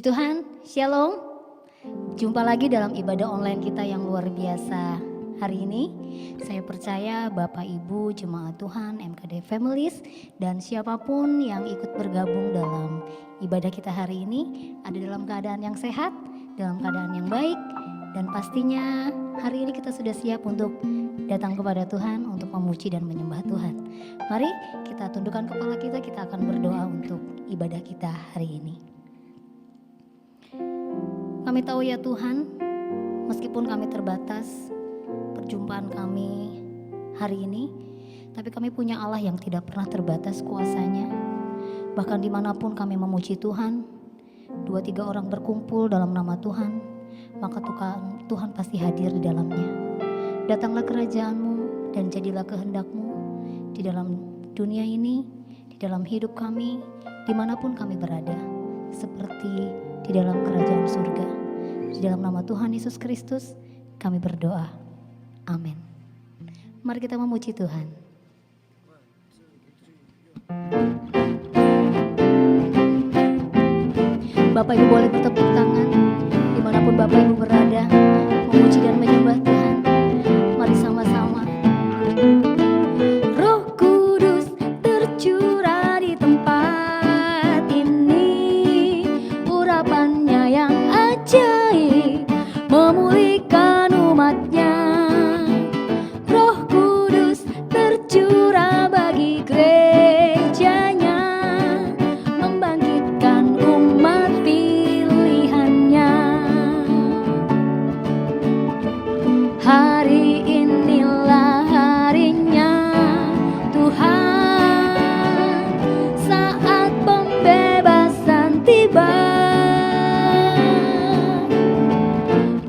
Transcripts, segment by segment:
Puji Tuhan, Shalom. Jumpa lagi dalam ibadah online kita yang luar biasa hari ini. Saya percaya Bapak Ibu Jemaat Tuhan MKD Families dan siapapun yang ikut bergabung dalam ibadah kita hari ini ada dalam keadaan yang sehat, dalam keadaan yang baik, dan pastinya hari ini kita sudah siap untuk datang kepada Tuhan untuk memuji dan menyembah Tuhan. Mari kita tundukkan kepala kita akan berdoa untuk ibadah kita hari ini. Kami tahu ya Tuhan, meskipun kami terbatas perjumpaan kami hari ini, tapi kami punya Allah yang tidak pernah terbatas kuasanya. Bahkan dimanapun kami memuji Tuhan, 2-3 orang berkumpul dalam nama Tuhan, maka Tuhan pasti hadir di dalamnya. Datanglah kerajaan-Mu dan jadilah kehendak-Mu di dalam dunia ini, di dalam hidup kami, dimanapun kami berada, seperti di dalam kerajaan surga. Di dalam nama Tuhan Yesus Kristus kami berdoa. Amin. Mari kita memuji Tuhan. Bapak Ibu boleh bertepuk tangan dimanapun Bapak Ibu berada, memuji dan menyembah Tuhan. Mari sama-sama. Roh Kudus tercurah di tempat ini, urapannya yang ajaib memulihkan umatnya. Roh Kudus tercurah bagi gerejanya, membangkitkan umat pilihannya. Hari inilah harinya Tuhan, saat pembebasan tiba.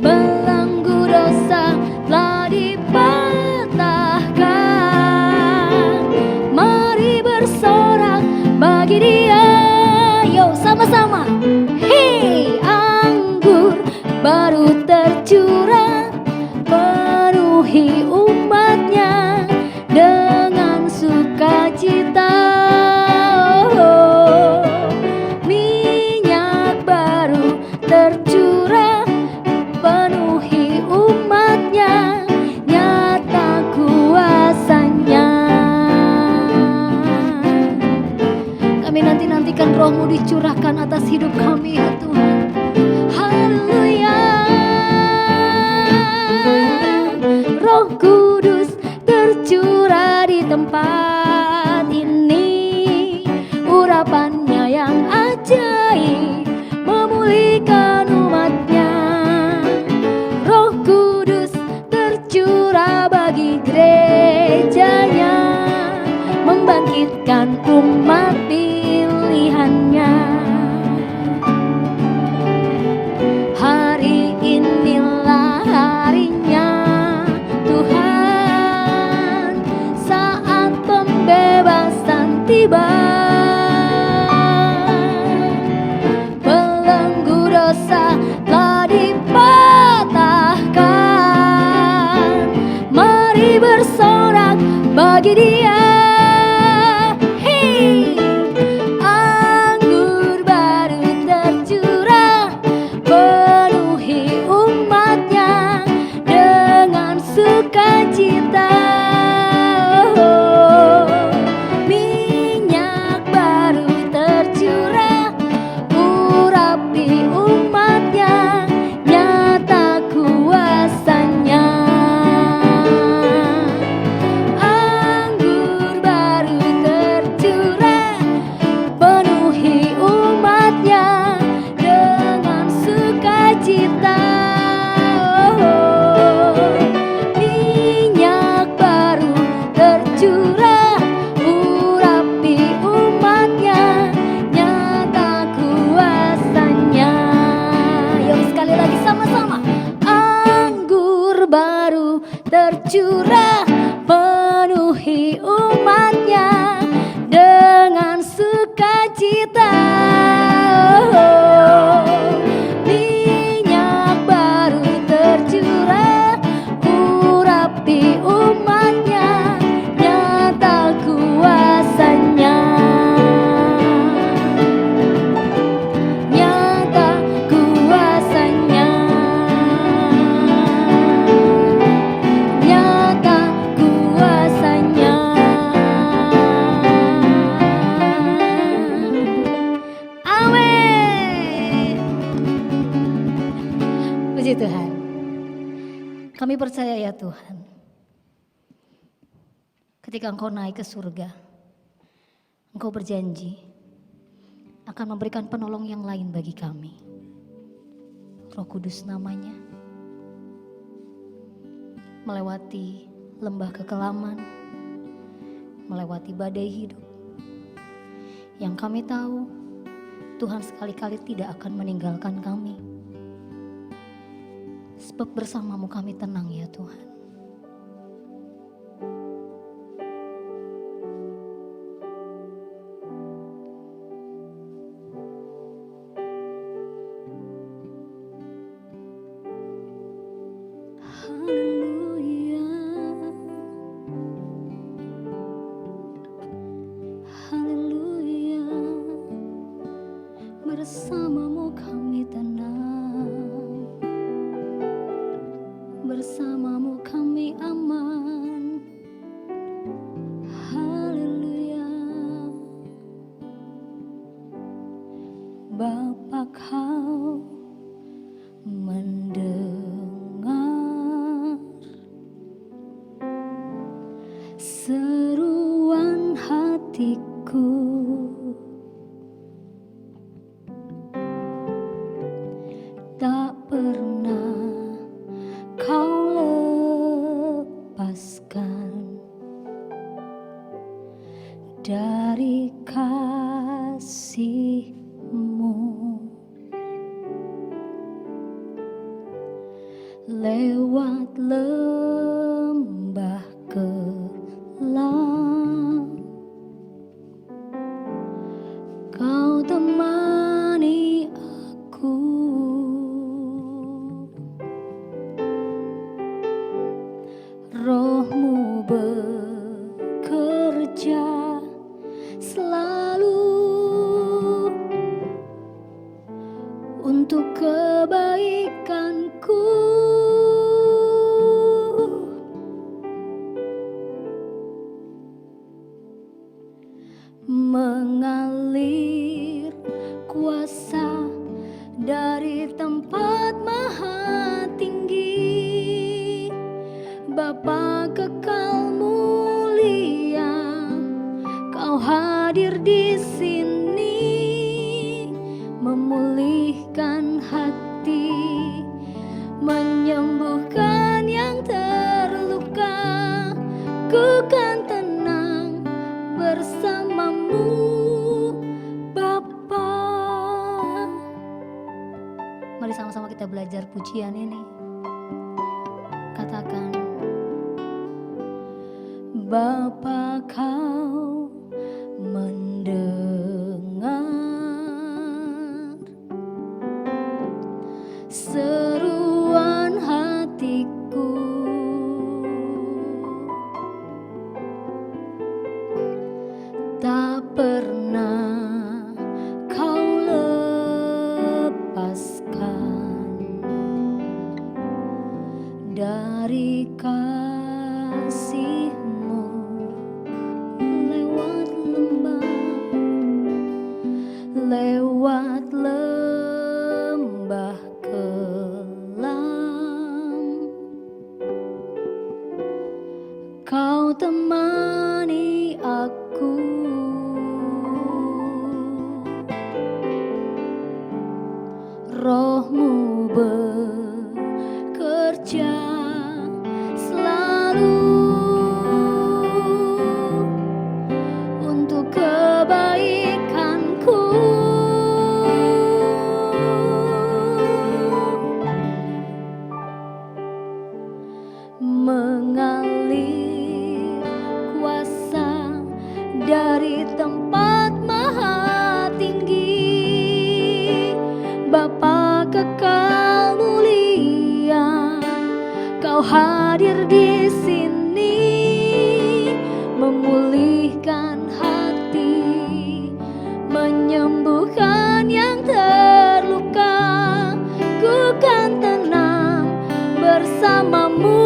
Belenggu dosa telah dipatahkan. Mari bersorak bagi Dia. Yo sama-sama. Hei, anggur baru tercurah, penuhi umatnya dengan sukacita. Oh, minyak baru tercurah, penuhi umatnya, nyata kuasanya. Kami nanti-nantikan Roh-Mu dicurahkan atas hidup kami ya Tuhan. Haleluya. Roh Kudus tercurah di tempat ini, urapannya yang ajaib memulihkan umatnya. Roh Kudus tercurah bagi gerejanya, membangkitkan umat pilihannya. Hari inilah harinya Tuhan, saat pembebasan tiba. Belenggu dosa telah dipatahkan. Mari bersorak bagi Dia. Hei, anggur baru tercurah, penuhi umatnya dengan sukacita. Oh, minyak baru tercurah, urapi umatnya, nyata kuasanya. Anggur baru tercurah, penuhi umatnya dengan sukacita. Oh, minyak baru tercurah, urapi umatnya, nyata kuasanya. Yuk sekali lagi sama-sama. Anggur baru tercurah, penuhi umatnya dengan sukacita. Oh, minyak baru tercurah, urapi umatnya, nyata kuasanya. Nyata Kami percaya ya Tuhan, ketika Engkau naik ke surga, Engkau berjanji akan memberikan penolong yang lain bagi kami. Roh Kudus namanya. Melewati lembah kekelaman, melewati badai hidup. Yang kami tahu, Tuhan sekali-kali tidak akan meninggalkan kami. Sebab bersamamu kami tenang ya Tuhan. Haleluya, haleluya. Bersamamu kami tenang, bersamamu kami aman. Haleluya. Bapa, Kau mendengar seruan hatiku. Tak pernah Kau lepaskan dari kasih-Mu. Lewat lembah kelam, Kau temani aku. Roh-Mu bekerja selalu untuk kebaikanku. Mengalir kuasa dari tempat maha tinggi. Bapa kekal mulia, Kau hadir di sini, memulihkan hati, menyembuhkan yang terluka. Ku kan tenang bersamamu, Bapa. Mari sama-sama kita belajar pujian ini. Katakan, Bapa, Kau mendengar seruan hatiku. Tak pernah Kau lepaskan dari kasih-Mu. Lewat lembah kelam, Kau temani aku. Roh-Mu bekerja selalu untuk kebaikanku. Mengalir kuasa dari tempat maha tinggi. Bapa kekal mulia, Kau hadir di sini, memulihkan hati, menyembuhkan yang terluka. Ku kan tenang bersamamu,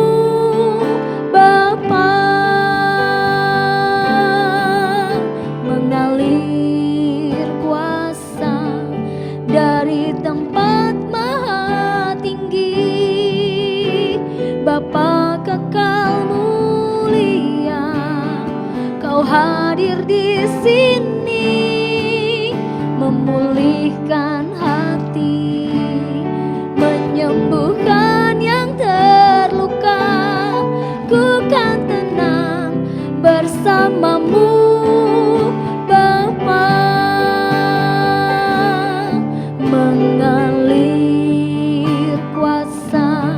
Bapa. Mengalir kuasa dari tempat maha tinggi. Bapa hadir di sini, memulihkan hati, menyembuhkan yang terluka. Ku kan tenang bersamamu, Bapa. Mengalir kuasa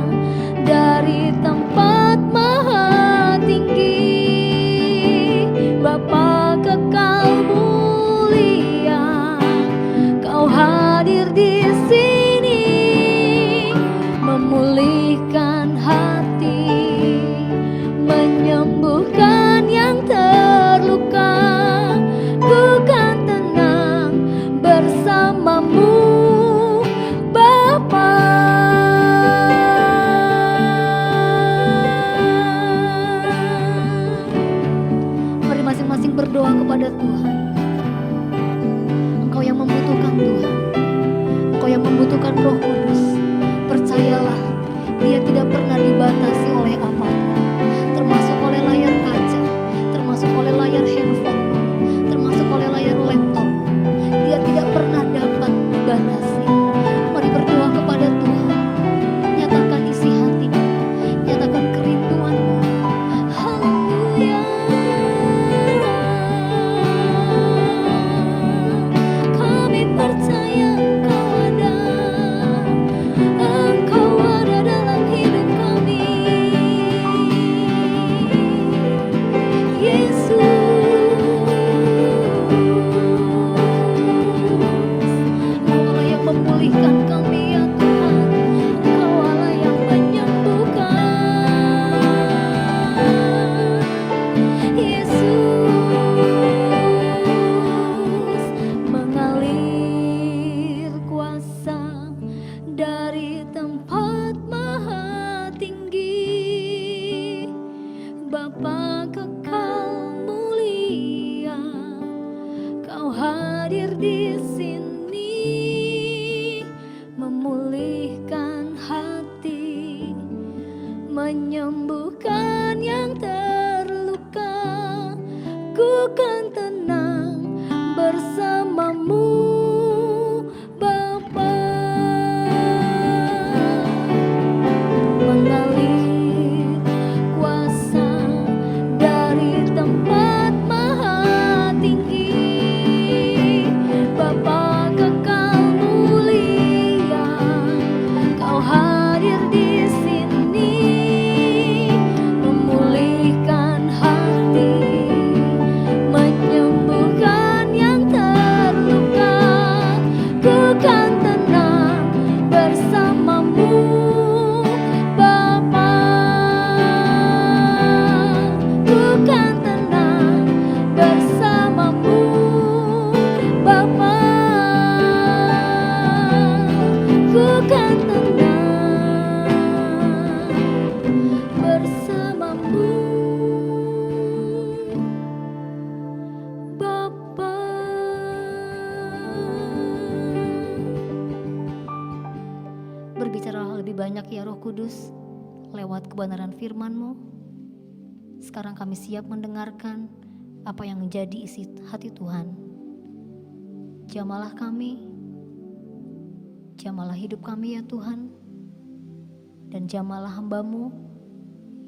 dari tempat maha tinggi, Bapa kekal mulia, Kau hadir di sini, memulihkan hati, menyembuhkan yang terluka. Ku kan tenang bersamamu, Bapa. Mari masing-masing berdoa kepada Tuhan. Engkau yang membutuhkan Tuhan, Engkau yang membutuhkan Roh Kudus. Percayalah, Dia tidak pernah dibatasi oleh apapun, termasuk oleh layar kaca, termasuk oleh layar handphone, termasuk oleh layar laptop. Dia tidak pernah dapat dibatasi. Mari berdoa kepada Tuhan. Nyatakan isi hatimu, nyatakan kerinduanmu. Haleluya. Kami percaya Engkau ada dalam hidup kami, Yesus. Engkau Allah yang memulihkan kami ya Tuhan, Engkau Allah yang menyembuhkan, Yesus. Mengalir kuasa dari tempat maha tinggi, Bapa kekal mulia, Kau hadir di sini, memulihkan hati, menyembuhkan yang terluka. Ku kan tenang bersamamu, Bapa. Mengalir kuasa dari tempat maha tinggi, Bapa kekal mulia, Kau hadir di sini, memulihkan hati, menyembuhkan yang terluka. Ku kan tenang bersamamu, Bapa. Ku kan tenang bersamamu, Bapa. Ku kan tenang bersamamu, Bapa. Berbicaralah lebih banyak ya Roh Kudus lewat kebenaran firman-Mu. Sekarang kami siap mendengarkan apa yang menjadi isi hati Tuhan. Jamalah kami, jamalah hidup kami ya Tuhan, dan jamalah hamba-Mu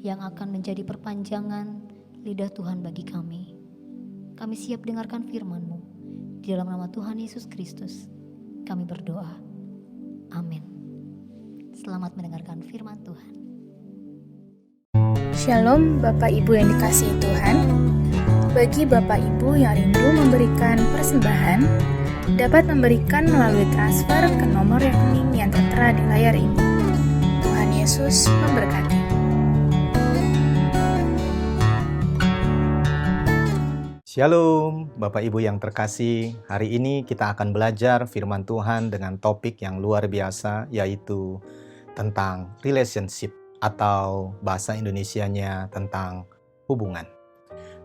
yang akan menjadi perpanjangan lidah Tuhan bagi kami. Kami siap dengarkan firman-Mu. Di dalam nama Tuhan Yesus Kristus kami berdoa. Amin. Selamat mendengarkan firman Tuhan. Shalom Bapak Ibu yang dikasihi Tuhan. Bagi Bapak Ibu yang rindu memberikan persembahan, dapat memberikan melalui transfer ke nomor rekening yang tertera di layar ini. Tuhan Yesus memberkati. Shalom Bapak Ibu yang terkasih. Hari ini kita akan belajar firman Tuhan dengan topik yang luar biasa, yaitu tentang relationship, atau bahasa Indonesianya tentang hubungan.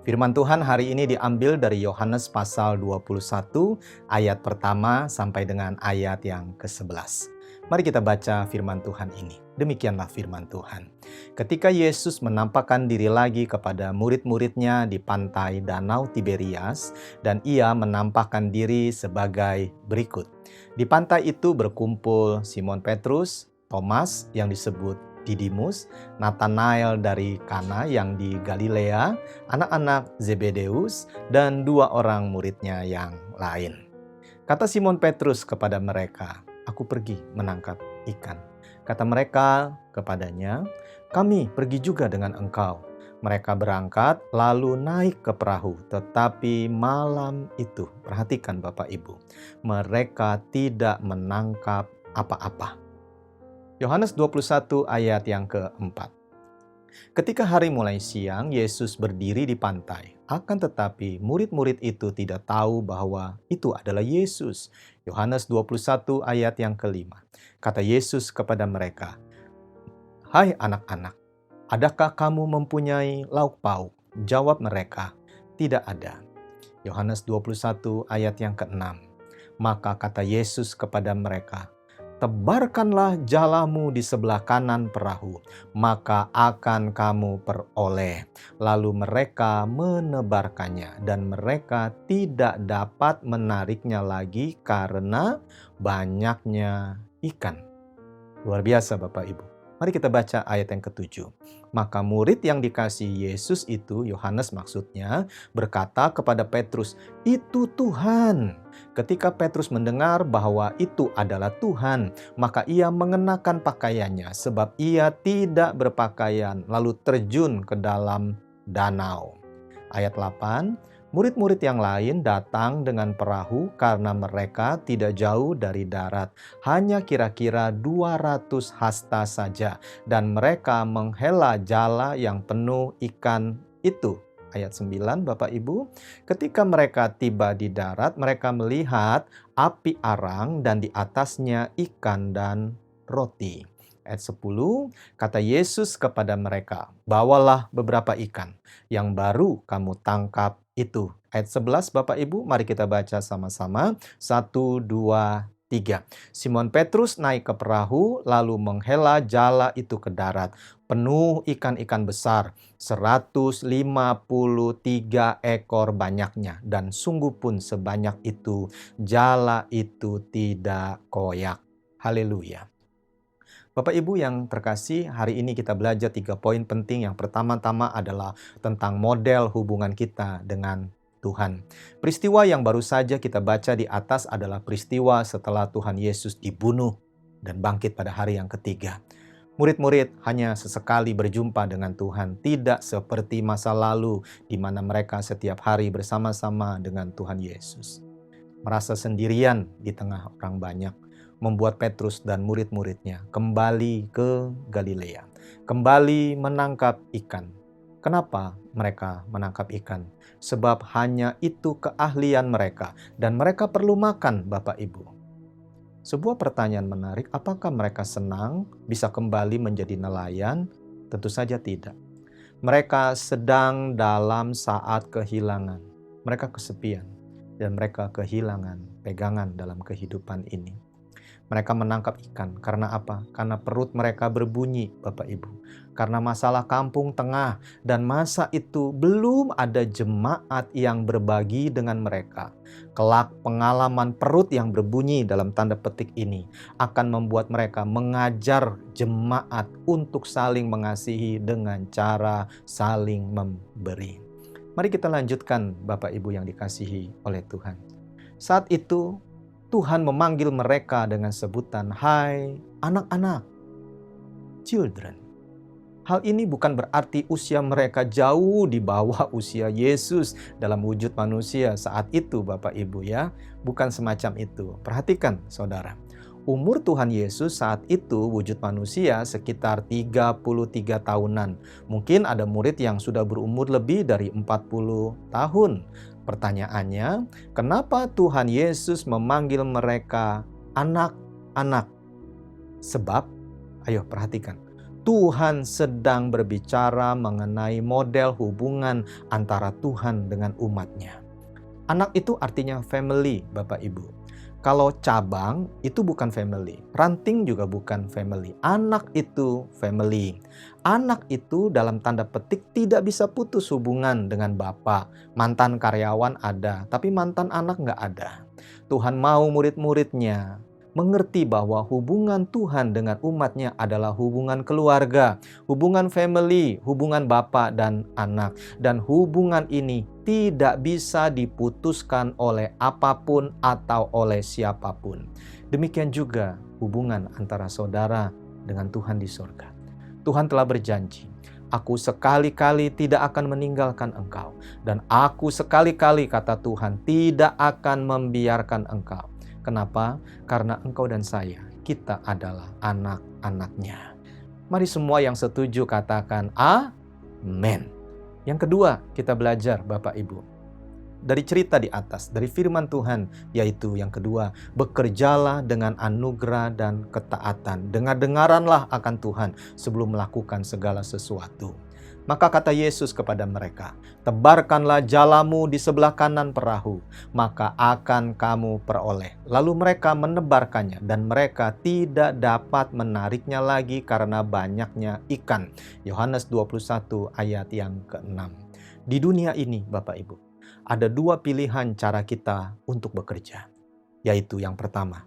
Firman Tuhan hari ini diambil dari Yohanes pasal 21 ayat pertama sampai dengan ayat yang ke-11. Mari kita baca firman Tuhan ini. Demikianlah firman Tuhan. Ketika Yesus menampakkan diri lagi kepada murid-muridnya di pantai Danau Tiberias, dan ia menampakkan diri sebagai berikut. Di pantai itu berkumpul Simon Petrus, Thomas yang disebut Didimus, Nathanael dari Kana yang di Galilea, anak-anak Zebedeus, dan 2 orang muridnya yang lain. Kata Simon Petrus kepada mereka, "Aku pergi menangkap ikan." Kata mereka kepadanya, "Kami pergi juga dengan engkau." Mereka berangkat lalu naik ke perahu, tetapi malam itu, perhatikan Bapak Ibu, mereka tidak menangkap apa-apa. Yohanes 21 ayat yang keempat. Ketika hari mulai siang, Yesus berdiri di pantai. Akan tetapi murid-murid itu tidak tahu bahwa itu adalah Yesus. Yohanes 21 ayat yang kelima. Kata Yesus kepada mereka, "Hai anak-anak, adakah kamu mempunyai lauk pauk?" Jawab mereka, "Tidak ada." Yohanes 21 ayat yang keenam. Maka kata Yesus kepada mereka, "Tebarkanlah jalamu di sebelah kanan perahu, maka akan kamu peroleh." Lalu mereka menebarkannya, dan mereka tidak dapat menariknya lagi karena banyaknya ikan. Luar biasa Bapak Ibu. Mari kita baca ayat yang ke-7. Maka murid yang dikasihi Yesus itu, Yohanes maksudnya, berkata kepada Petrus, "Itu Tuhan." Ketika Petrus mendengar bahwa itu adalah Tuhan, maka ia mengenakan pakaiannya sebab ia tidak berpakaian, lalu terjun ke dalam danau. Ayat 8, murid-murid yang lain datang dengan perahu karena mereka tidak jauh dari darat, hanya kira-kira 200 hasta saja, dan mereka menghela jala yang penuh ikan itu. Ayat 9, Bapak Ibu, ketika mereka tiba di darat, mereka melihat api arang dan di atasnya ikan dan roti. Ayat 10, kata Yesus kepada mereka, "Bawalah beberapa ikan yang baru kamu tangkap itu." Ayat 11, Bapak Ibu, mari kita baca sama-sama. 1, 2, 3. Simon Petrus naik ke perahu, lalu menghela jala itu ke darat, penuh ikan-ikan besar, 153 ekor banyaknya, dan sungguh pun sebanyak itu, jala itu tidak koyak. Haleluya. Bapak Ibu yang terkasih, hari ini kita belajar 3 poin penting. Yang pertama-tama adalah tentang model hubungan kita dengan Tuhan. Peristiwa yang baru saja kita baca di atas adalah peristiwa setelah Tuhan Yesus dibunuh dan bangkit pada hari yang ketiga. Murid-murid hanya sesekali berjumpa dengan Tuhan, tidak seperti masa lalu di mana mereka setiap hari bersama-sama dengan Tuhan Yesus. Merasa sendirian di tengah orang banyak, membuat Petrus dan murid-muridnya kembali ke Galilea, kembali menangkap ikan. Kenapa mereka menangkap ikan? Sebab hanya itu keahlian mereka, dan mereka perlu makan, Bapak Ibu. Sebuah pertanyaan menarik, apakah mereka senang bisa kembali menjadi nelayan? Tentu saja tidak. Mereka sedang dalam saat kehilangan. Mereka kesepian, dan mereka kehilangan pegangan dalam kehidupan ini. Mereka menangkap ikan. Karena apa? Karena perut mereka berbunyi, Bapak Ibu. Karena masalah kampung tengah, dan masa itu belum ada jemaat yang berbagi dengan mereka. Kelak pengalaman perut yang berbunyi dalam tanda petik ini akan membuat mereka mengajar jemaat untuk saling mengasihi dengan cara saling memberi. Mari kita lanjutkan Bapak Ibu yang dikasihi oleh Tuhan. Saat itu Tuhan memanggil mereka dengan sebutan, "Hai anak-anak," children. Hal ini bukan berarti usia mereka jauh di bawah usia Yesus dalam wujud manusia saat itu, Bapak Ibu ya. Bukan semacam itu. Perhatikan saudara. Umur Tuhan Yesus saat itu wujud manusia sekitar 33 tahunan. Mungkin ada murid yang sudah berumur lebih dari 40 tahun. Pertanyaannya, kenapa Tuhan Yesus memanggil mereka anak-anak? Sebab, ayo perhatikan, Tuhan sedang berbicara mengenai model hubungan antara Tuhan dengan umatnya. Anak itu artinya family, Bapak Ibu. Kalau cabang itu bukan family, ranting juga bukan family, anak itu family. Anak itu dalam tanda petik tidak bisa putus hubungan dengan bapak. Mantan karyawan ada, tapi mantan anak nggak ada. Tuhan mau murid-muridnya mengerti bahwa hubungan Tuhan dengan umatnya adalah hubungan keluarga, hubungan family, hubungan bapak dan anak. Dan hubungan ini tidak bisa diputuskan oleh apapun atau oleh siapapun. Demikian juga hubungan antara saudara dengan Tuhan di surga. Tuhan telah berjanji, aku sekali-kali tidak akan meninggalkan engkau. Dan aku sekali-kali, kata Tuhan, tidak akan membiarkan engkau. Kenapa? Karena engkau dan saya, kita adalah anak-anaknya. Mari semua yang setuju katakan amin. Yang kedua, kita belajar Bapak Ibu. Dari cerita di atas, dari firman Tuhan, yaitu yang kedua, bekerjalah dengan anugerah dan ketaatan. Dengar-dengaranlah akan Tuhan sebelum melakukan segala sesuatu. Maka kata Yesus kepada mereka, tebarkanlah jalamu di sebelah kanan perahu, maka akan kamu peroleh. Lalu mereka menebarkannya dan mereka tidak dapat menariknya lagi karena banyaknya ikan. Yohanes 21 ayat yang ke-6. Di dunia ini Bapak Ibu, ada dua pilihan cara kita untuk bekerja. Yaitu yang pertama,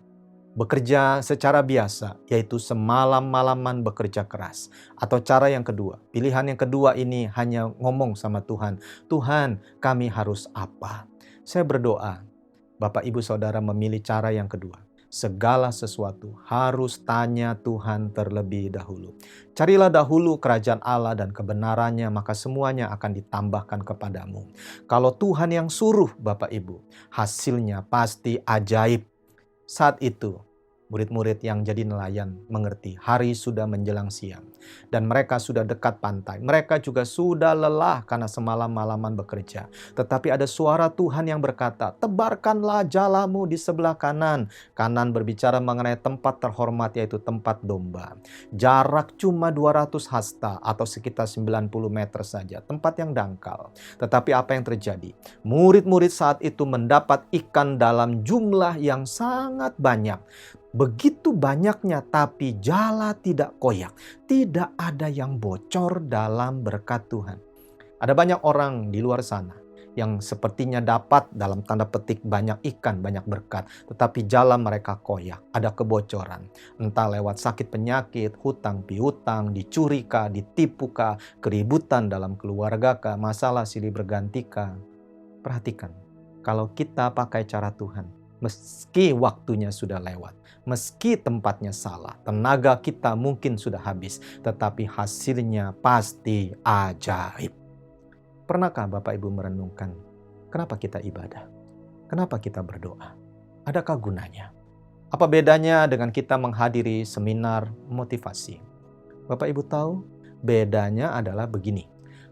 bekerja secara biasa, yaitu semalam-malaman bekerja keras. Atau cara yang kedua, pilihan yang kedua ini hanya ngomong sama Tuhan, Tuhan, kami harus apa? Saya berdoa, Bapak Ibu Saudara memilih cara yang kedua. Segala sesuatu harus tanya Tuhan terlebih dahulu. Carilah dahulu kerajaan Allah dan kebenarannya, maka semuanya akan ditambahkan kepadamu. Kalau Tuhan yang suruh Bapak Ibu, hasilnya pasti ajaib. Saat itu, murid-murid yang jadi nelayan mengerti hari sudah menjelang siang. Dan mereka sudah dekat pantai. Mereka juga sudah lelah karena semalam-malaman bekerja. Tetapi ada suara Tuhan yang berkata, tebarkanlah jalamu di sebelah kanan. Kanan berbicara mengenai tempat terhormat, yaitu tempat domba. Jarak cuma 200 hasta atau sekitar 90 meter saja. Tempat yang dangkal. Tetapi apa yang terjadi? Murid-murid saat itu mendapat ikan dalam jumlah yang sangat banyak. Begitu banyaknya, tapi jala tidak koyak. Tidak ada yang bocor dalam berkat Tuhan. Ada banyak orang di luar sana yang sepertinya dapat dalam tanda petik banyak ikan, banyak berkat. Tetapi jala mereka koyak, ada kebocoran. Entah lewat sakit penyakit, hutang piutang, dicuri kah, ditipu kah, keributan dalam keluarga kah, masalah silih berganti kah. Perhatikan, kalau kita pakai cara Tuhan, meski waktunya sudah lewat, meski tempatnya salah, tenaga kita mungkin sudah habis, tetapi hasilnya pasti ajaib. Pernahkah Bapak Ibu merenungkan, kenapa kita ibadah? Kenapa kita berdoa? Adakah gunanya? Apa bedanya dengan kita menghadiri seminar motivasi? Bapak Ibu tahu, bedanya adalah begini.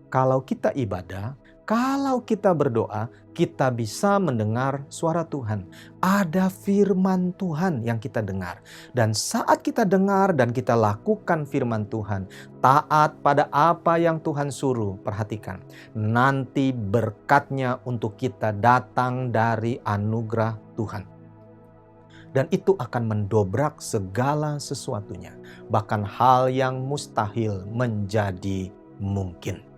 Kalau kita ibadah, kalau kita berdoa, kita bisa mendengar suara Tuhan. Ada firman Tuhan yang kita dengar. Dan saat kita dengar dan kita lakukan firman Tuhan, taat pada apa yang Tuhan suruh, perhatikan. Nanti berkatnya untuk kita datang dari anugerah Tuhan. Dan itu akan mendobrak segala sesuatunya. Bahkan hal yang mustahil menjadi mungkin.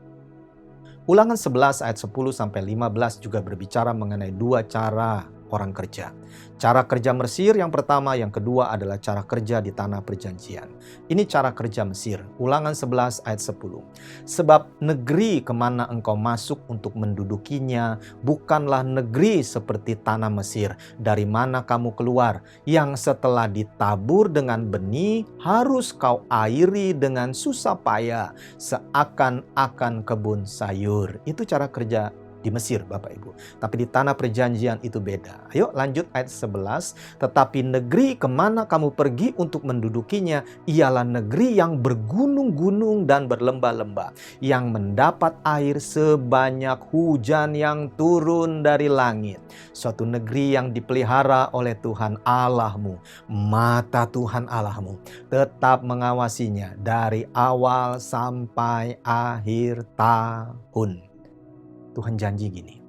Ulangan 11 ayat 10-15 juga berbicara mengenai dua cara orang kerja. Cara kerja Mesir yang pertama, yang kedua adalah cara kerja di tanah perjanjian. Ini cara kerja Mesir. Ulangan 11 ayat 10. Sebab negeri kemana engkau masuk untuk mendudukinya bukanlah negeri seperti tanah Mesir, dari mana kamu keluar, yang setelah ditabur dengan benih harus kau airi dengan susah payah, seakan-akan kebun sayur. Itu cara kerja di Mesir Bapak Ibu. Tapi di tanah perjanjian itu beda. Ayo lanjut ayat 11. Tetapi negeri kemana kamu pergi untuk mendudukinya ialah negeri yang bergunung-gunung dan berlembah-lembah, yang mendapat air sebanyak hujan yang turun dari langit. Suatu negeri yang dipelihara oleh Tuhan Allahmu. Mata Tuhan Allahmu tetap mengawasinya dari awal sampai akhir tahun. Tuhan janji gini,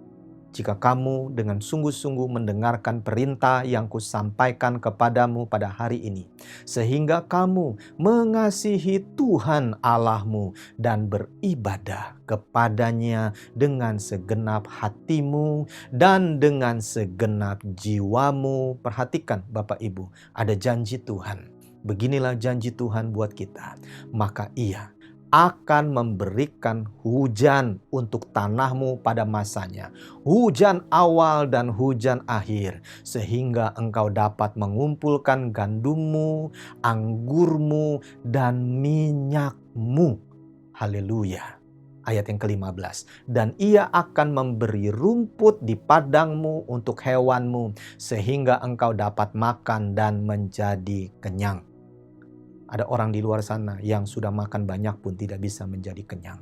jika kamu dengan sungguh-sungguh mendengarkan perintah yang kusampaikan kepadamu pada hari ini, sehingga kamu mengasihi Tuhan Allahmu dan beribadah kepadanya dengan segenap hatimu dan dengan segenap jiwamu. Perhatikan Bapak Ibu, ada janji Tuhan. Beginilah janji Tuhan buat kita. Maka Ia akan memberikan hujan untuk tanahmu pada masanya, hujan awal dan hujan akhir, sehingga engkau dapat mengumpulkan gandummu, anggurmu, dan minyakmu. Haleluya. Ayat yang ke-15. Dan Ia akan memberi rumput di padangmu untuk hewanmu, sehingga engkau dapat makan dan menjadi kenyang. Ada orang di luar sana yang sudah makan banyak pun tidak bisa menjadi kenyang.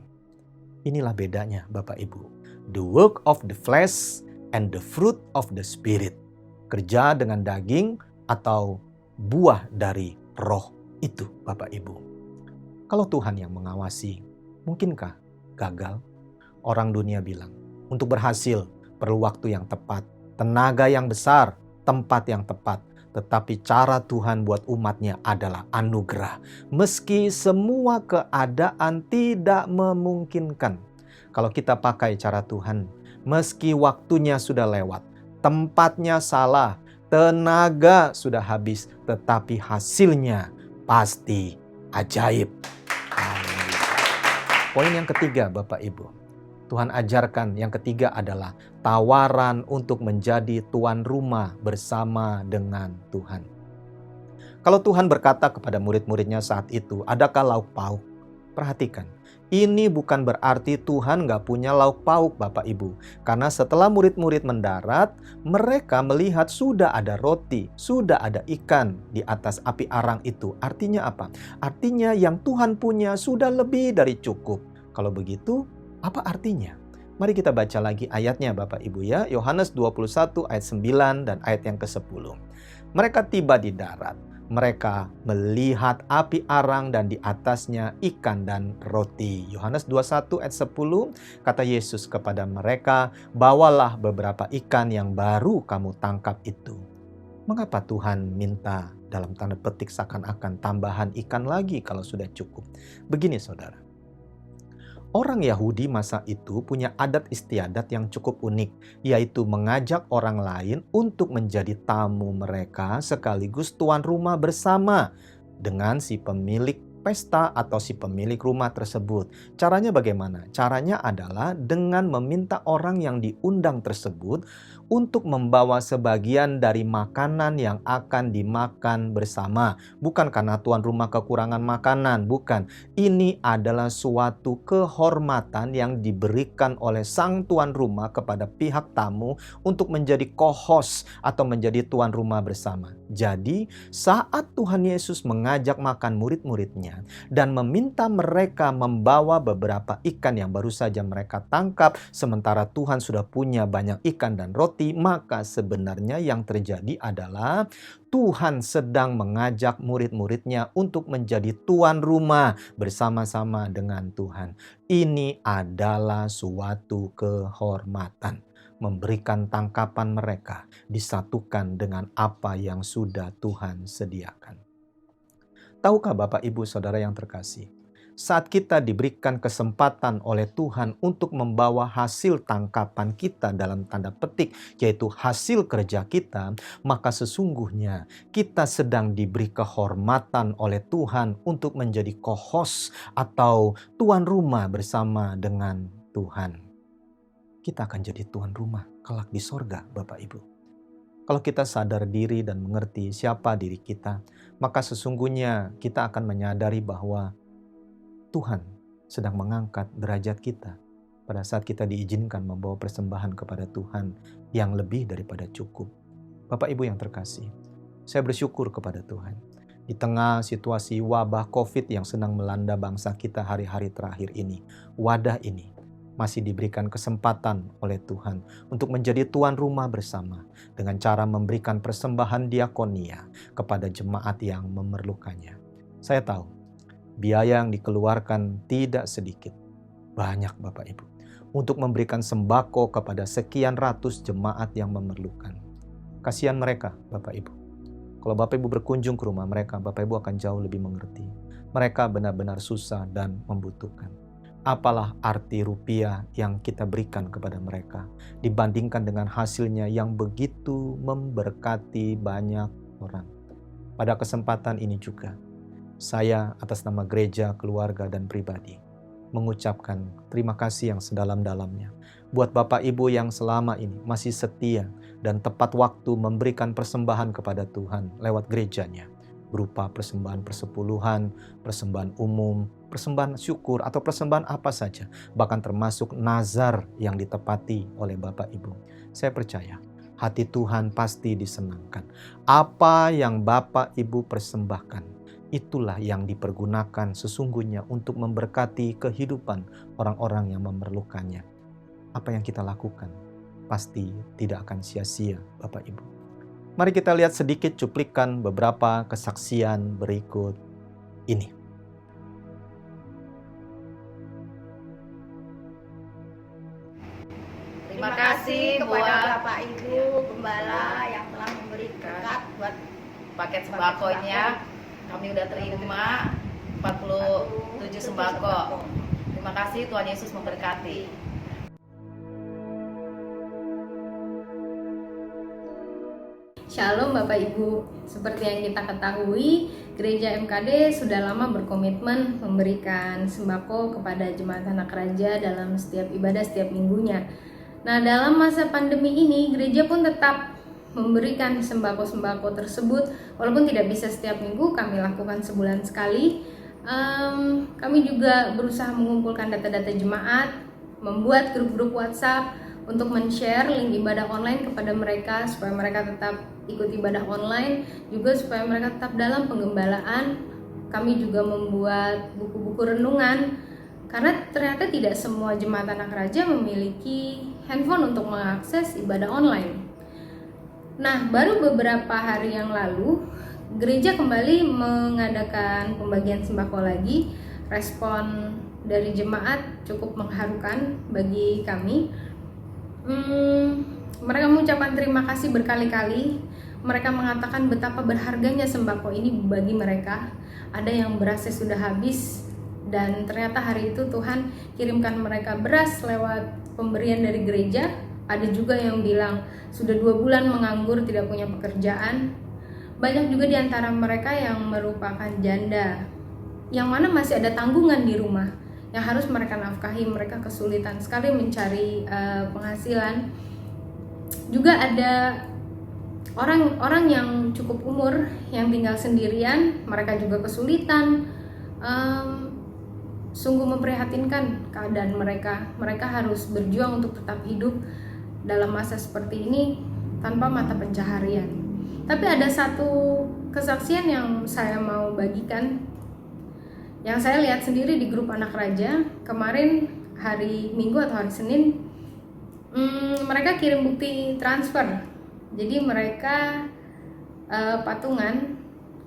Inilah bedanya Bapak Ibu. The work of the flesh and the fruit of the spirit. Kerja dengan daging atau buah dari roh itu Bapak Ibu. Kalau Tuhan yang mengawasi, mungkinkah gagal? Orang dunia bilang, untuk berhasil perlu waktu yang tepat, tenaga yang besar, tempat yang tepat. Tetapi cara Tuhan buat umatnya adalah anugerah. Meski semua keadaan tidak memungkinkan. Kalau kita pakai cara Tuhan, meski waktunya sudah lewat, tempatnya salah, tenaga sudah habis, tetapi hasilnya pasti ajaib. Poin yang ketiga Bapak Ibu. Tuhan ajarkan yang ketiga adalah tawaran untuk menjadi tuan rumah bersama dengan Tuhan. Kalau Tuhan berkata kepada murid-muridnya saat itu, adakah lauk pauk? Perhatikan, ini bukan berarti Tuhan gak punya lauk pauk Bapak Ibu. Karena setelah murid-murid mendarat, mereka melihat sudah ada roti, sudah ada ikan di atas api arang itu. Artinya apa? Artinya yang Tuhan punya sudah lebih dari cukup. Kalau begitu, apa artinya? Mari kita baca lagi ayatnya Bapak Ibu ya. Yohanes 21 ayat 9 dan ayat yang ke-10. Mereka tiba di darat. Mereka melihat api arang dan di atasnya ikan dan roti. Yohanes 21 ayat 10, kata Yesus kepada mereka, bawalah beberapa ikan yang baru kamu tangkap itu. Mengapa Tuhan minta dalam tanda petik seakan-akan tambahan ikan lagi kalau sudah cukup? Begini saudara. Orang Yahudi masa itu punya adat istiadat yang cukup unik, yaitu mengajak orang lain untuk menjadi tamu mereka sekaligus tuan rumah bersama dengan si pemilik pesta atau si pemilik rumah tersebut. Caranya bagaimana? Caranya adalah dengan meminta orang yang diundang tersebut untuk membawa sebagian dari makanan yang akan dimakan bersama. Bukan karena tuan rumah kekurangan makanan, bukan. Ini adalah suatu kehormatan yang diberikan oleh sang tuan rumah kepada pihak tamu untuk menjadi co-host atau menjadi tuan rumah bersama. Jadi, saat Tuhan Yesus mengajak makan murid-muridnya dan meminta mereka membawa beberapa ikan yang baru saja mereka tangkap, sementara Tuhan sudah punya banyak ikan dan roti, maka sebenarnya yang terjadi adalah Tuhan sedang mengajak murid-muridnya untuk menjadi tuan rumah bersama-sama dengan Tuhan. Ini adalah suatu kehormatan. Memberikan tangkapan mereka disatukan dengan apa yang sudah Tuhan sediakan. Tahukah Bapak Ibu Saudara yang terkasih, saat kita diberikan kesempatan oleh Tuhan untuk membawa hasil tangkapan kita dalam tanda petik, yaitu hasil kerja kita, maka sesungguhnya kita sedang diberi kehormatan oleh Tuhan untuk menjadi co-host atau tuan rumah bersama dengan Tuhan. Kita akan jadi tuan rumah kelak di sorga, Bapak Ibu. Kalau kita sadar diri dan mengerti siapa diri kita, maka sesungguhnya kita akan menyadari bahwa Tuhan sedang mengangkat derajat kita pada saat kita diizinkan membawa persembahan kepada Tuhan yang lebih daripada cukup. Bapak Ibu yang terkasih, saya bersyukur kepada Tuhan. Di tengah situasi wabah COVID yang sedang melanda bangsa kita hari-hari terakhir ini, wadah ini masih diberikan kesempatan oleh Tuhan untuk menjadi tuan rumah bersama dengan cara memberikan persembahan diakonia kepada jemaat yang memerlukannya. Saya tahu biaya yang dikeluarkan tidak sedikit, banyak Bapak Ibu. untuk memberikan sembako kepada sekian ratus jemaat yang memerlukan. Kasihan mereka, Bapak Ibu. Kalau Bapak Ibu berkunjung ke rumah mereka, Bapak Ibu akan jauh lebih mengerti. Mereka benar-benar susah dan membutuhkan. Apalah arti rupiah yang kita berikan kepada mereka dibandingkan dengan hasilnya yang begitu memberkati banyak orang. Pada kesempatan ini juga, saya atas nama gereja, keluarga, dan pribadi mengucapkan terima kasih yang sedalam-dalamnya buat Bapak Ibu yang selama ini masih setia dan tepat waktu memberikan persembahan kepada Tuhan lewat gerejanya, berupa persembahan persepuluhan, persembahan umum, persembahan syukur, atau persembahan apa saja, bahkan termasuk nazar yang ditepati oleh Bapak Ibu. Saya percaya hati Tuhan pasti disenangkan. Apa yang Bapak Ibu persembahkan, itulah yang dipergunakan sesungguhnya untuk memberkati kehidupan orang-orang yang memerlukannya. Apa yang kita lakukan pasti tidak akan sia-sia, Bapak Ibu. Mari kita lihat sedikit cuplikan beberapa kesaksian berikut ini. Terima kasih kepada Bapak Ibu Gembala yang telah memberi berkat buat paket sembakonya. Kami udah terima 47 sembako. Terima kasih, Tuhan Yesus memberkati. Shalom Bapak Ibu, seperti yang kita ketahui, Gereja MKD sudah lama berkomitmen memberikan sembako kepada jemaat anak raja dalam setiap ibadah setiap minggunya. Nah, dalam masa pandemi ini, gereja pun tetap memberikan sembako-sembako tersebut, walaupun tidak bisa setiap minggu, kami lakukan sebulan sekali. Kami juga berusaha mengumpulkan data-data jemaat, membuat grup-grup WhatsApp untuk men-share link ibadah online kepada mereka supaya mereka tetap ikut ibadah online, juga supaya mereka tetap dalam penggembalaan. Kami juga membuat buku-buku renungan karena ternyata tidak semua jemaat anak raja memiliki handphone untuk mengakses ibadah online. Nah, baru beberapa hari yang lalu gereja kembali mengadakan pembagian sembako lagi. Respon dari jemaat cukup mengharukan bagi kami. Mereka mengucapkan terima kasih berkali-kali. Mereka mengatakan betapa berharganya sembako ini bagi mereka. Ada yang berasnya sudah habis, dan ternyata hari itu Tuhan kirimkan mereka beras lewat pemberian dari gereja. Ada juga yang bilang sudah 2 bulan menganggur, tidak punya pekerjaan. Banyak juga di antara mereka yang merupakan janda, yang mana masih ada tanggungan di rumah yang harus mereka nafkahi. Mereka kesulitan sekali mencari penghasilan. Juga ada orang-orang yang cukup umur yang tinggal sendirian, mereka juga kesulitan. Sungguh memprihatinkan keadaan mereka. Mereka harus berjuang untuk tetap hidup dalam masa seperti ini tanpa mata pencaharian. Tapi ada satu kesaksian yang saya mau bagikan, yang saya lihat sendiri di grup anak raja. Kemarin hari Minggu atau hari Senin, mereka kirim bukti transfer. Jadi mereka patungan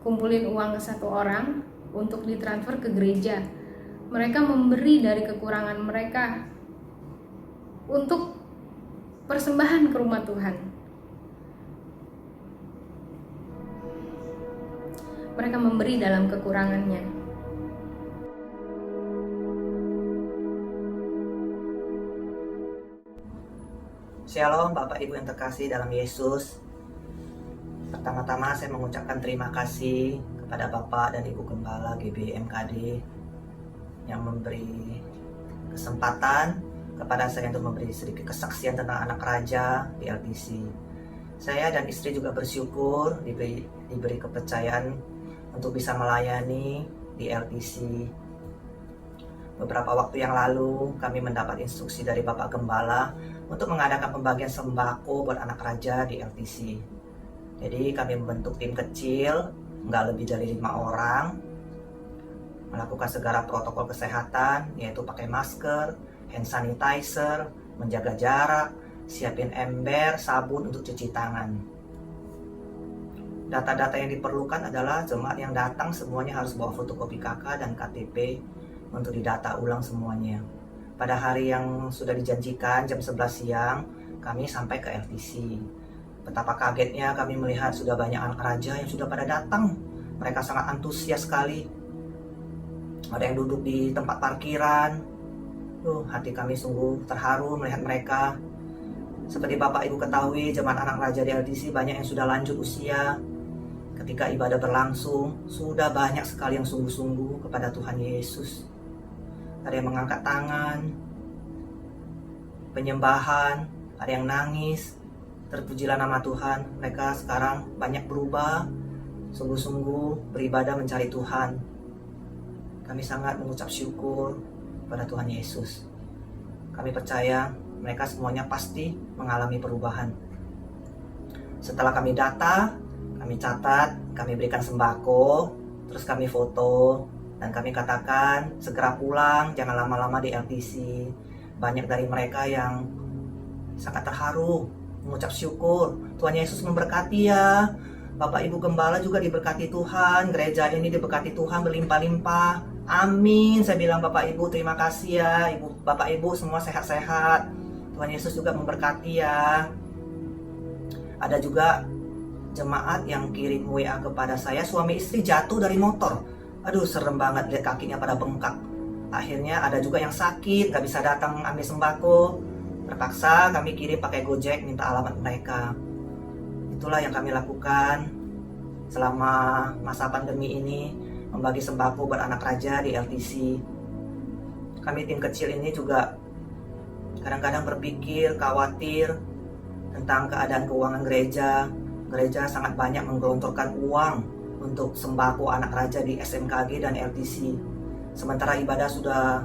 kumpulin uang ke satu orang untuk ditransfer ke gereja. Mereka memberi dari kekurangan mereka untuk persembahan ke rumah Tuhan. Mereka memberi dalam kekurangannya. Shalom Bapak Ibu yang terkasih dalam Yesus. Pertama-tama saya mengucapkan terima kasih kepada Bapak dan Ibu Gembala GBMKD yang memberi kesempatan kepada saya untuk memberi sedikit kesaksian tentang anak raja di LTC. Saya dan istri juga bersyukur diberi kepercayaan untuk bisa melayani di LTC. Beberapa waktu yang lalu kami mendapat instruksi dari Bapak Gembala untuk mengadakan pembagian sembako buat anak raja di LTC. Jadi kami membentuk tim kecil, nggak lebih dari 5 orang, melakukan segala protokol kesehatan, yaitu pakai masker, hand sanitizer, menjaga jarak, siapin ember, sabun untuk cuci tangan. Data-data yang diperlukan adalah jemaat yang datang semuanya harus bawa fotokopi KK dan KTP untuk didata ulang semuanya. Pada hari yang sudah dijanjikan jam 11 siang, kami sampai ke LTC. Betapa kagetnya kami melihat sudah banyak anak raja yang sudah pada datang. Mereka sangat antusias sekali. Ada yang duduk di tempat parkiran. Hati kami sungguh terharu melihat mereka. Seperti Bapak Ibu ketahui, jemaat anak raja di LTC banyak yang sudah lanjut usia. Ketika ibadah berlangsung, sudah banyak sekali yang sungguh-sungguh kepada Tuhan Yesus. Ada yang mengangkat tangan, penyembahan, ada yang nangis. Terpujilah nama Tuhan, mereka sekarang banyak berubah, sungguh-sungguh beribadah mencari Tuhan. Kami sangat mengucap syukur pada Tuhan Yesus. Kami percaya mereka semuanya pasti mengalami perubahan. Setelah kami data, kami catat, kami berikan sembako, terus kami foto, dan kami katakan segera pulang, jangan lama-lama di LTC. Banyak dari mereka yang sangat terharu, mengucap syukur. Tuhan Yesus memberkati ya. Bapak Ibu Gembala juga diberkati Tuhan, gereja ini diberkati Tuhan berlimpah-limpah. Amin. Saya bilang Bapak Ibu terima kasih ya. Bapak Ibu semua sehat-sehat. Tuhan Yesus juga memberkati ya. Ada juga jemaat yang kirim WA kepada saya, suami istri jatuh dari motor. Aduh, serem banget lihat kakinya pada bengkak. Akhirnya ada juga yang sakit, gak bisa datang ambil sembako. Terpaksa kami kirim pakai Gojek, minta alamat mereka. Itulah yang kami lakukan selama masa pandemi ini, membagi sembako buat anak raja di LTC. Kami tim kecil ini juga kadang-kadang berpikir, khawatir tentang keadaan keuangan gereja. Gereja sangat banyak menggelontorkan uang untuk sembako anak raja di SMKG dan LTC. Sementara ibadah sudah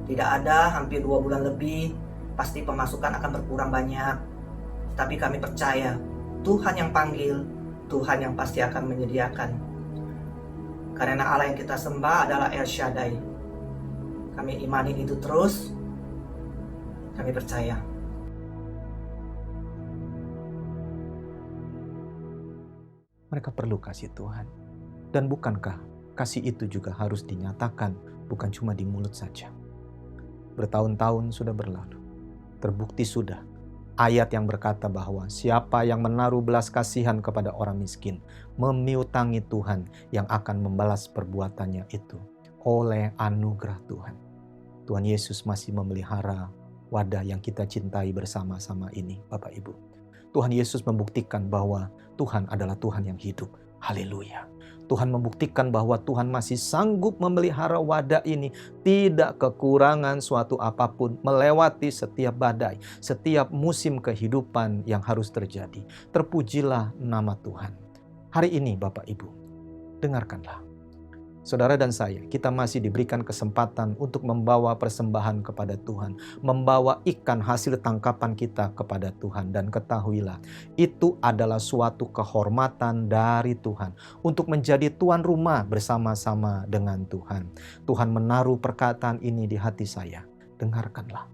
tidak ada hampir 2 bulan lebih, pasti pemasukan akan berkurang banyak. Tapi kami percaya Tuhan yang panggil, Tuhan yang pasti akan menyediakan. Karena Allah yang kita sembah adalah El Shaddai. Kami imani itu terus, kami percaya. Mereka perlu kasih Tuhan. Dan bukankah kasih itu juga harus dinyatakan, bukan cuma di mulut saja. Bertahun-tahun sudah berlalu. Terbukti sudah ayat yang berkata bahwa siapa yang menaruh belas kasihan kepada orang miskin, memiutangi Tuhan yang akan membalas perbuatannya itu oleh anugerah Tuhan. Tuhan Yesus masih memelihara wadah yang kita cintai bersama-sama ini, Bapak Ibu. Tuhan Yesus membuktikan bahwa Tuhan adalah Tuhan yang hidup. Haleluya. Tuhan membuktikan bahwa Tuhan masih sanggup memelihara wadah ini, tidak kekurangan suatu apapun, melewati setiap badai, setiap musim kehidupan yang harus terjadi. Terpujilah nama Tuhan. Hari ini Bapak Ibu, dengarkanlah. Saudara dan saya, kita masih diberikan kesempatan untuk membawa persembahan kepada Tuhan, membawa ikan hasil tangkapan kita kepada Tuhan. Dan ketahuilah, itu adalah suatu kehormatan dari Tuhan untuk menjadi tuan rumah bersama-sama dengan Tuhan. Tuhan menaruh perkataan ini di hati saya. Dengarkanlah.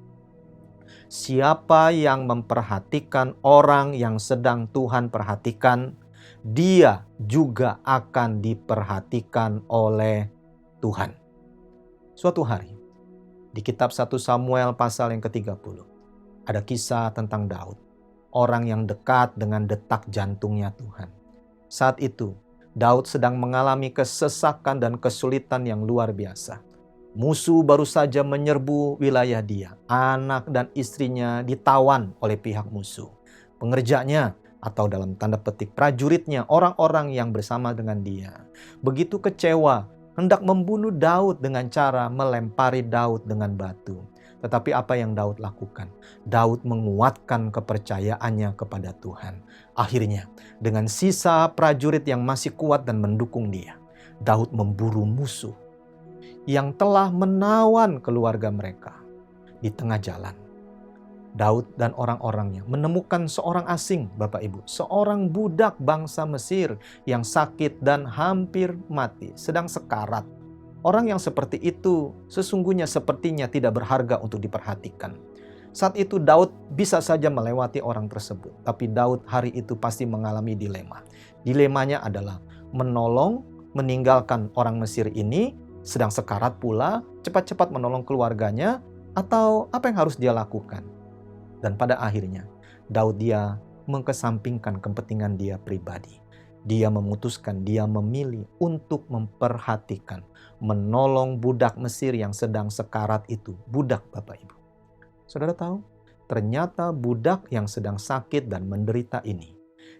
Siapa yang memperhatikan orang yang sedang Tuhan perhatikan, dia juga akan diperhatikan oleh Tuhan. Suatu hari, di kitab 1 Samuel pasal yang ke-30, ada kisah tentang Daud, orang yang dekat dengan detak jantungnya Tuhan. Saat itu, Daud sedang mengalami kesesakan dan kesulitan yang luar biasa. Musuh baru saja menyerbu wilayah dia. Anak dan istrinya ditawan oleh pihak musuh. Pengerjanya, atau dalam tanda petik prajuritnya, orang-orang yang bersama dengan dia, begitu kecewa, hendak membunuh Daud dengan cara melempari Daud dengan batu. Tetapi apa yang Daud lakukan? Daud menguatkan kepercayaannya kepada Tuhan. Akhirnya, dengan sisa prajurit yang masih kuat dan mendukung dia, Daud memburu musuh yang telah menawan keluarga mereka. Di tengah jalan, Daud dan orang-orangnya menemukan seorang asing, Bapak Ibu, seorang budak bangsa Mesir yang sakit dan hampir mati, sedang sekarat. Orang yang seperti itu sesungguhnya sepertinya tidak berharga untuk diperhatikan. Saat itu Daud bisa saja melewati orang tersebut, tapi Daud hari itu pasti mengalami dilema. Dilemanya adalah menolong, meninggalkan orang Mesir ini, sedang sekarat pula, cepat-cepat menolong keluarganya, Atau apa yang harus dia lakukan? Dan pada akhirnya, Daud dia mengesampingkan kepentingan dia pribadi. Dia memutuskan, dia memilih untuk memperhatikan, menolong budak Mesir yang sedang sekarat itu. Budak Bapak Ibu. Saudara tahu, ternyata budak yang sedang sakit dan menderita ini,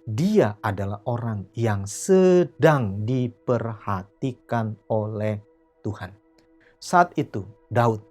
dia adalah orang yang sedang diperhatikan oleh Tuhan. Saat itu, Daud,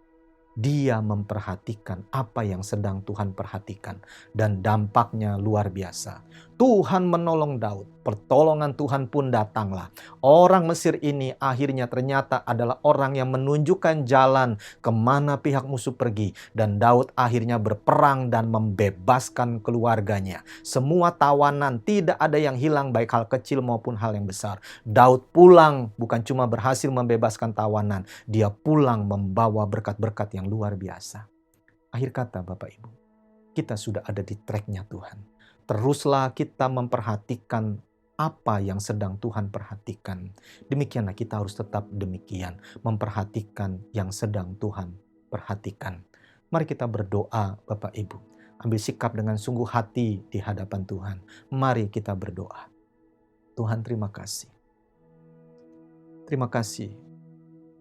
dia memperhatikan apa yang sedang Tuhan perhatikan. Dan dampaknya luar biasa. Tuhan menolong Daud. Pertolongan Tuhan pun datanglah. Orang Mesir ini akhirnya ternyata adalah orang yang menunjukkan jalan kemana pihak musuh pergi. Dan Daud akhirnya berperang dan membebaskan keluarganya. Semua tawanan, tidak ada yang hilang baik hal kecil maupun hal yang besar. Daud pulang bukan cuma berhasil membebaskan tawanan. Dia pulang membawa berkat-berkat yang luar biasa. Akhir kata Bapak Ibu, kita sudah ada di tracknya Tuhan. Teruslah kita memperhatikan apa yang sedang Tuhan perhatikan. Demikianlah kita harus tetap demikian. Memperhatikan yang sedang Tuhan perhatikan. Mari kita berdoa Bapak Ibu. Ambil sikap dengan sungguh hati di hadapan Tuhan. Mari kita berdoa. Tuhan terima kasih. Terima kasih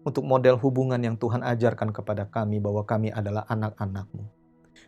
untuk model hubungan yang Tuhan ajarkan kepada kami bahwa kami adalah anak-anak-Mu.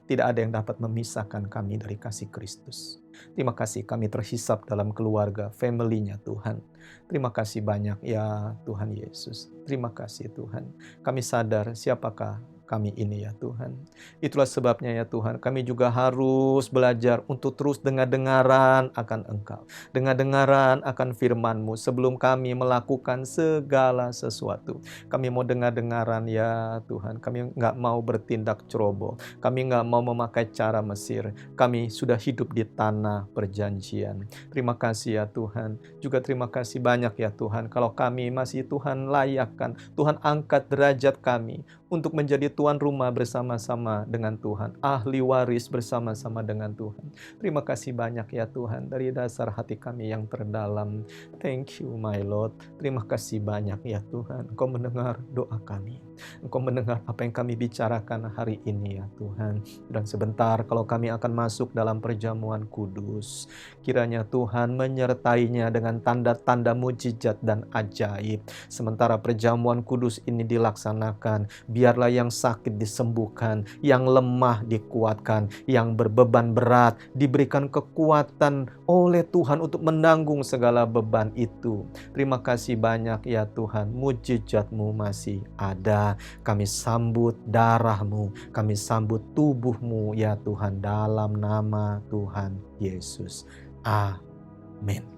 Tidak ada yang dapat memisahkan kami dari kasih Kristus. Terima kasih kami terhisap dalam keluarga, family-nya Tuhan. Terima kasih banyak ya Tuhan Yesus. Terima kasih Tuhan. Kami sadar siapakah kami ini ya Tuhan. Itulah sebabnya ya Tuhan, kami juga harus belajar untuk terus dengar-dengaran akan Engkau. Dengar-dengaran akan firman-Mu sebelum kami melakukan segala sesuatu. Kami mau dengar-dengaran ya Tuhan. Kami nggak mau bertindak ceroboh. Kami nggak mau memakai cara Mesir. Kami sudah hidup di tanah perjanjian. Terima kasih ya Tuhan. Juga terima kasih banyak ya Tuhan. Kalau kami masih Tuhan layakkan, Tuhan angkat derajat kami untuk menjadi tuan rumah bersama-sama dengan Tuhan. Ahli waris bersama-sama dengan Tuhan. Terima kasih banyak ya Tuhan. Dari dasar hati kami yang terdalam. Thank you my Lord. Terima kasih banyak ya Tuhan. Engkau mendengar doa kami. Engkau mendengar apa yang kami bicarakan hari ini ya Tuhan. Dan sebentar kalau kami akan masuk dalam perjamuan kudus. Kiranya Tuhan menyertainya dengan tanda-tanda mujizat dan ajaib. Sementara perjamuan kudus ini dilaksanakan, biarlah yang sakit disembuhkan, yang lemah dikuatkan, yang berbeban berat diberikan kekuatan oleh Tuhan untuk menanggung segala beban itu. Terima kasih banyak ya Tuhan, mujizat-Mu masih ada. Kami sambut darah-Mu, kami sambut tubuh-Mu ya Tuhan, dalam nama Tuhan Yesus. Amin.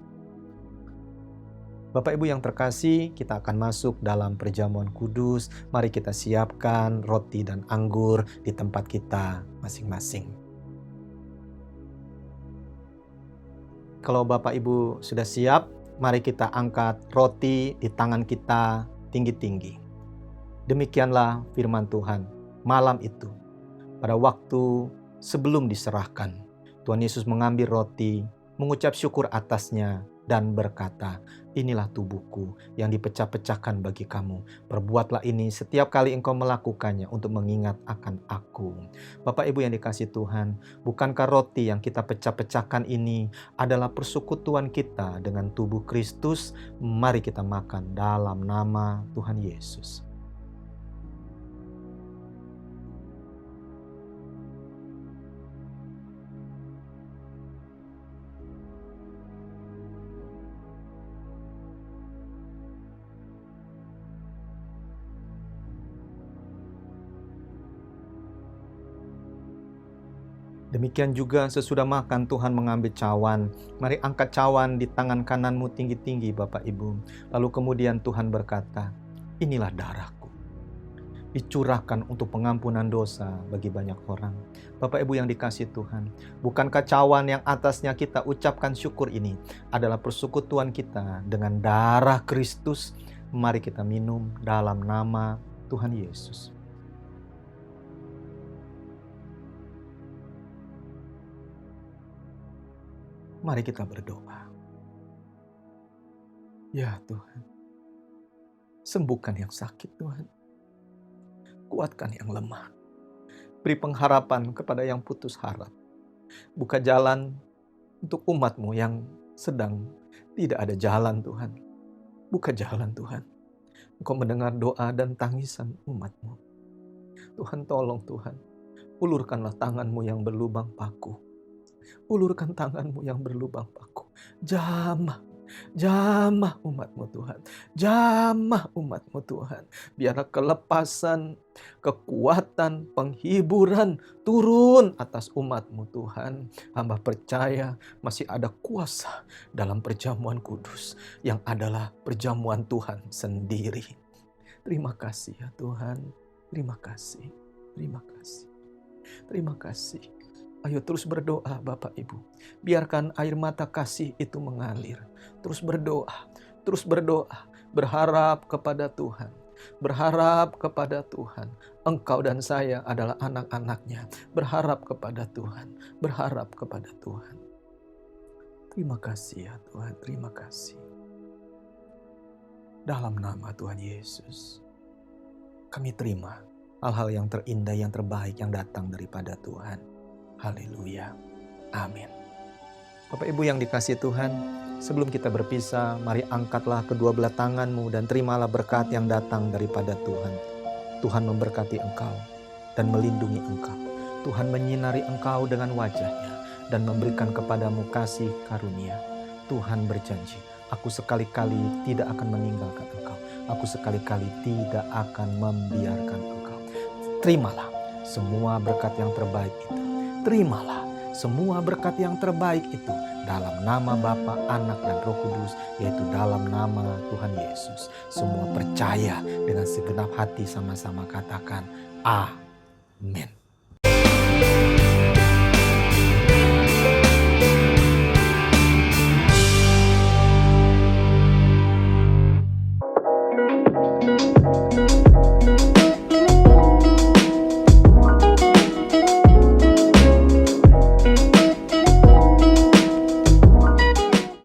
Bapak Ibu yang terkasih, kita akan masuk dalam perjamuan kudus. Mari kita siapkan roti dan anggur di tempat kita masing-masing. Kalau Bapak Ibu sudah siap, mari kita angkat roti di tangan kita tinggi-tinggi. Demikianlah firman Tuhan malam itu. Pada waktu sebelum diserahkan, Tuhan Yesus mengambil roti, mengucap syukur atasnya, dan berkata, inilah tubuhku yang dipecah-pecahkan bagi kamu. Perbuatlah ini setiap kali engkau melakukannya untuk mengingat akan aku. Bapak Ibu yang dikasihi Tuhan, bukankah roti yang kita pecah-pecahkan ini adalah persekutuan kita dengan tubuh Kristus? Mari kita makan dalam nama Tuhan Yesus. Demikian juga sesudah makan Tuhan mengambil cawan. Mari angkat cawan di tangan kananmu tinggi-tinggi Bapak Ibu. Lalu kemudian Tuhan berkata, inilah darahku. Dicurahkan untuk pengampunan dosa bagi banyak orang. Bapak Ibu yang dikasihi Tuhan, bukankah cawan yang atasnya kita ucapkan syukur ini adalah persekutuan kita dengan darah Kristus? Mari kita minum dalam nama Tuhan Yesus. Mari kita berdoa. Ya Tuhan, sembuhkan yang sakit Tuhan. Kuatkan yang lemah. Beri pengharapan kepada yang putus harap. Buka jalan untuk umat-Mu yang sedang tidak ada jalan Tuhan. Buka jalan Tuhan. Engkau mendengar doa dan tangisan umat-Mu. Tuhan tolong Tuhan. Ulurkanlah tangan-Mu yang berlubang paku. Ulurkan tangan-Mu yang berlubang paku. Jamah umat-Mu Tuhan. Jamah umat-Mu Tuhan. Biarlah kelepasan, kekuatan, penghiburan turun atas umat-Mu Tuhan. Hamba percaya masih ada kuasa dalam perjamuan kudus yang adalah perjamuan Tuhan sendiri. Terima kasih ya Tuhan. Terima kasih. Terima kasih. Terima kasih. Ayo terus berdoa Bapak Ibu. Biarkan air mata kasih itu mengalir. Terus berdoa. Terus berdoa. Berharap kepada Tuhan. Berharap kepada Tuhan. Engkau dan saya adalah anak-anaknya. Berharap kepada Tuhan. Berharap kepada Tuhan. Terima kasih ya Tuhan. Terima kasih. Dalam nama Tuhan Yesus, kami terima hal-hal yang terindah, yang terbaik yang datang daripada Tuhan. Haleluya. Amin. Bapak Ibu yang dikasihi Tuhan, sebelum kita berpisah, mari angkatlah kedua belah tanganmu dan terimalah berkat yang datang daripada Tuhan. Tuhan memberkati engkau dan melindungi engkau. Tuhan menyinari engkau dengan wajahnya dan memberikan kepadamu kasih karunia. Tuhan berjanji, aku sekali-kali tidak akan meninggalkan engkau. Aku sekali-kali tidak akan membiarkan engkau. Terimalah semua berkat yang terbaik itu. Terimalah semua berkat yang terbaik itu dalam nama Bapa, Anak, dan Roh Kudus, yaitu dalam nama Tuhan Yesus. Semua percaya dengan segenap hati, sama-sama katakan amin.